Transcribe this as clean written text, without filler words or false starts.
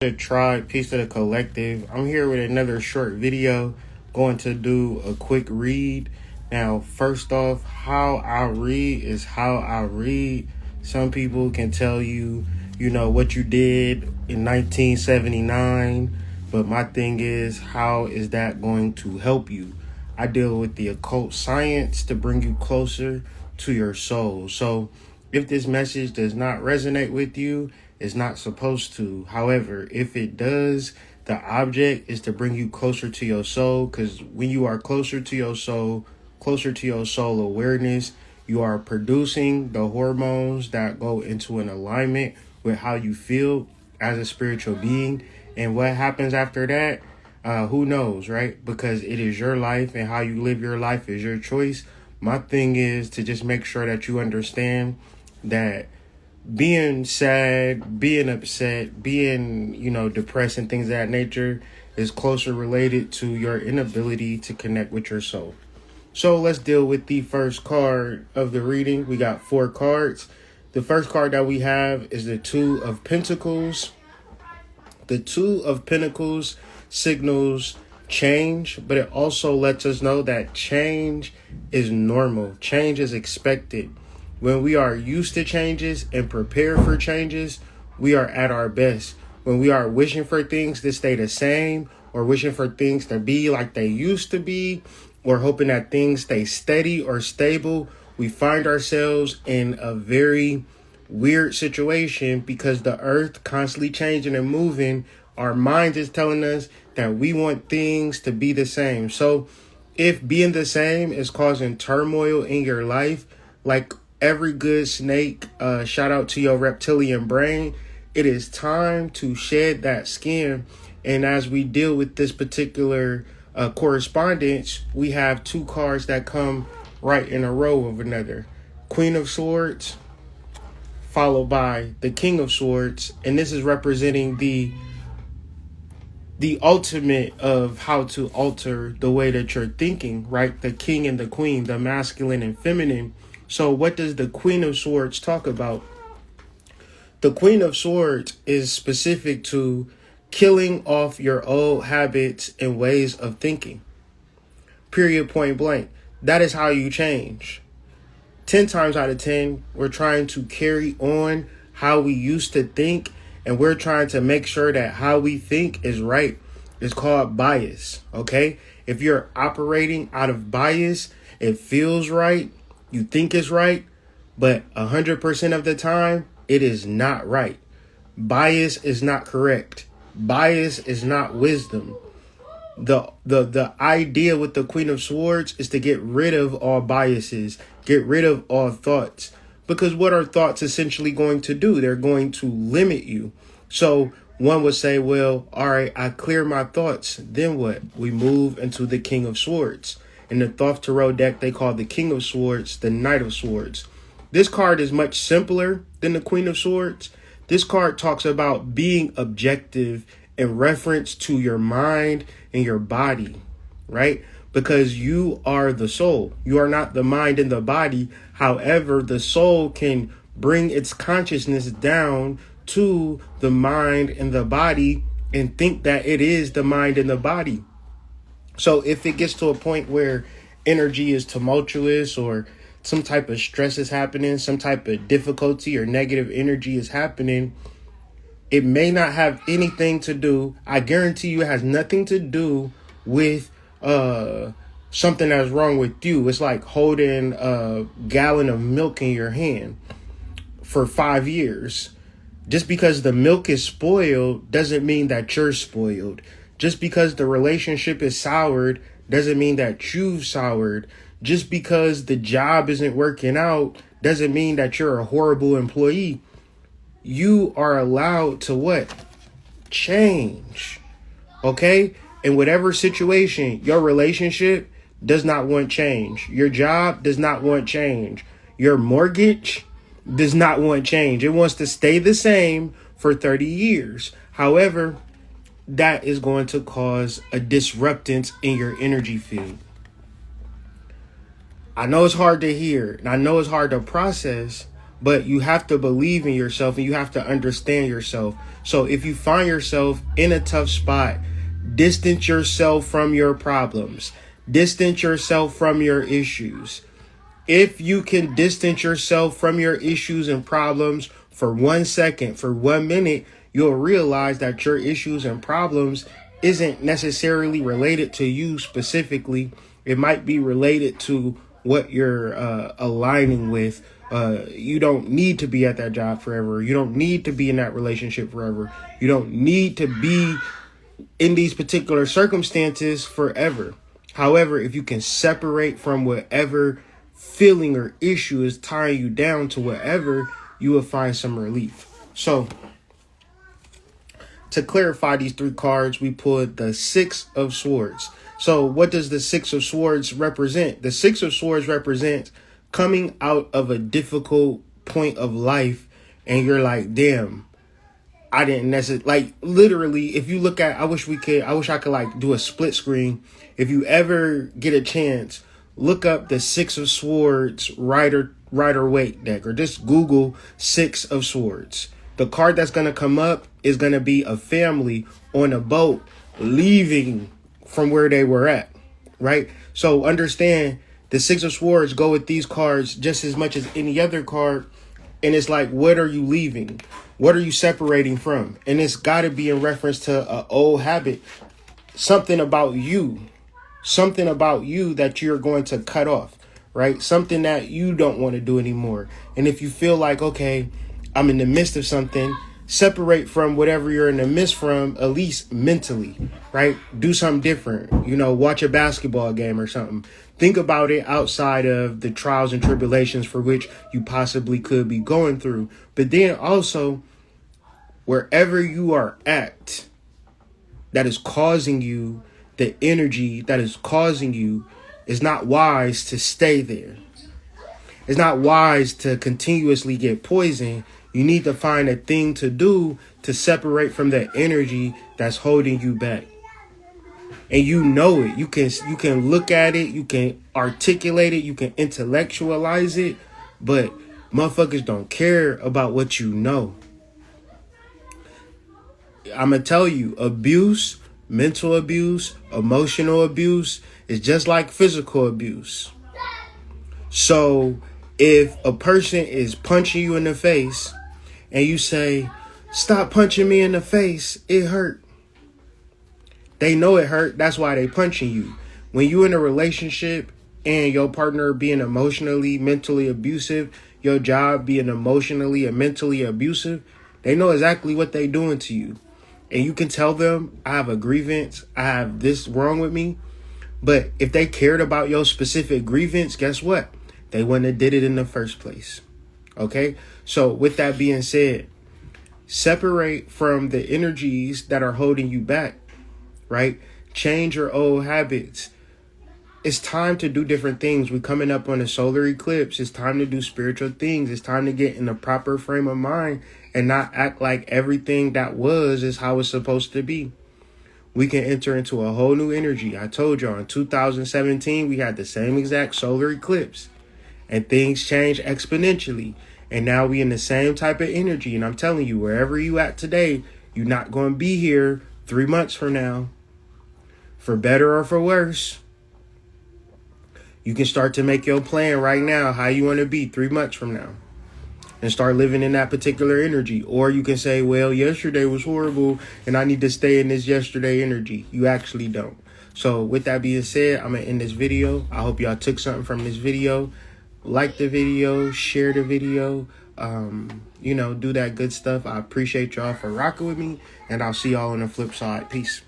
The tribe, peace to the collective. I'm here with another short video, going to do a quick read. Now, first off, how I read is how I read. Some people can tell you, what you did in 1979, but my thing is, how is that going to help you? I deal with the occult science to bring you closer to your soul. So if this message does not resonate with you, it's not supposed to. However, if it does, the object is to bring you closer to your soul, because when you are closer to your soul awareness, you are producing the hormones that go into an alignment with how you feel as a spiritual being. And what happens after that, who knows, right? Because it is your life, and how you live your life is your choice. My thing is to just make sure that you understand that being sad, being upset, being, depressed and things of that nature is closer related to your inability to connect with your soul. So let's deal with the first card of the reading. We got 4 cards. The first card that we have is the 2 of Pentacles. The 2 of Pentacles signals change, but it also lets us know that change is normal. Change is expected. When we are used to changes and prepare for changes, we are at our best. When we are wishing for things to stay the same, or wishing for things to be like they used to be, or hoping that things stay steady or stable, we find ourselves in a very weird situation, because the earth constantly changing and moving. Our mind is telling us that we want things to be the same. So if being the same is causing turmoil in your life, like every good snake, shout out to your reptilian brain, it is time to shed that skin. And as we deal with this particular correspondence, we have 2 cards that come right in a row of another. Queen of Swords, followed by the King of Swords. And this is representing the ultimate of how to alter the way that you're thinking, right? The king and the queen, the masculine and feminine. So what does the Queen of Swords talk about? The Queen of Swords is specific to killing off your old habits and ways of thinking. Period, point blank. That is how you change. 10 times out of 10, we're trying to carry on how we used to think, and we're trying to make sure that how we think is right. It's called bias, okay? If you're operating out of bias, it feels right. You think it's right, but 100% of the time, it is not right. Bias is not correct. Bias is not wisdom. The idea with the Queen of Swords is to get rid of all biases, get rid of all thoughts. Because what are thoughts essentially going to do? They're going to limit you. So one would say, well, all right, I clear my thoughts. Then what? We move into the King of Swords. In the Thoth Tarot deck, they call the King of Swords the Knight of Swords. This card is much simpler than the Queen of Swords. This card talks about being objective in reference to your mind and your body, right? Because you are the soul. You are not the mind and the body. However, the soul can bring its consciousness down to the mind and the body and think that it is the mind and the body. So if it gets to a point where energy is tumultuous, or some type of stress is happening, some type of difficulty or negative energy is happening, it may not have anything to do, I guarantee you it has nothing to do with something that's wrong with you. It's like holding a gallon of milk in your hand for 5 years. Just because the milk is spoiled doesn't mean that you're spoiled. Just because the relationship is soured doesn't mean that you've soured. Just because the job isn't working out doesn't mean that you're a horrible employee. You are allowed to what? Change. Okay? In whatever situation, your relationship does not want change. Your job does not want change. Your mortgage does not want change. It wants to stay the same for 30 years. However, that is going to cause a disruptance in your energy field. I know it's hard to hear, and I know it's hard to process, but you have to believe in yourself and you have to understand yourself. So if you find yourself in a tough spot, distance yourself from your problems, distance yourself from your issues. If you can distance yourself from your issues and problems for 1 second, for 1 minute, you'll realize that your issues and problems isn't necessarily related to you specifically. It might be related to what you're aligning with. You don't need to be at that job forever. You don't need to be in that relationship forever. You don't need to be in these particular circumstances forever. However, if you can separate from whatever feeling or issue is tying you down to whatever, you will find some relief. So to clarify these 3 cards, we pulled the 6 of Swords. So what does the 6 of Swords represent? The 6 of Swords represents coming out of a difficult point of life and you're like, damn, I didn't necessarily, like, literally, if you look at, I wish I could like do a split screen. If you ever get a chance, look up the 6 of Swords Rider Waite deck, or just Google 6 of Swords. The card that's going to come up is going to be a family on a boat leaving from where they were at, right? So understand the 6 of Swords go with these cards just as much as any other card. And it's like, what are you leaving? What are you separating from? And it's got to be in reference to an old habit, something about you that you're going to cut off, right? Something that you don't want to do anymore. And if you feel like, okay, I'm in the midst of something, separate from whatever you're in the midst from, at least mentally, right? Do something different, watch a basketball game or something. Think about it outside of the trials and tribulations for which you possibly could be going through. But then also, wherever you are at, that is causing you, the energy that is causing you, is not wise to stay there. It's not wise to continuously get poisoned. You need to find a thing to do to separate from the energy that's holding you back. And you know it. You can look at it, you can articulate it, you can intellectualize it, but motherfuckers don't care about what you know. I'm going to tell you, abuse, mental abuse, emotional abuse is just like physical abuse. So if a person is punching you in the face and you say, stop punching me in the face, it hurt. They know it hurt. That's why they punching you. When you in a relationship and your partner being emotionally, mentally abusive, your job being emotionally and mentally abusive, they know exactly what they doing to you. And you can tell them, I have a grievance, I have this wrong with me. But if they cared about your specific grievance, guess what? They wouldn't have did it in the first place. Okay? So with that being said, separate from the energies that are holding you back, right? Change your old habits. It's time to do different things. We're coming up on a solar eclipse. It's time to do spiritual things. It's time to get in the proper frame of mind and not act like everything that was is how it's supposed to be. We can enter into a whole new energy. I told y'all in 2017, we had the same exact solar eclipse and things changed exponentially. And now we in the same type of energy. And I'm telling you, wherever you at today, you're not going to be here 3 months from now. For better or for worse, you can start to make your plan right now, how you want to be 3 months from now, and start living in that particular energy. Or you can say, well, yesterday was horrible and I need to stay in this yesterday energy. You actually don't. So with that being said, I'm going to end this video. I hope y'all took something from this video. Like the video, share the video, do that good stuff. I appreciate y'all for rocking with me, and I'll see y'all on the flip side. Peace.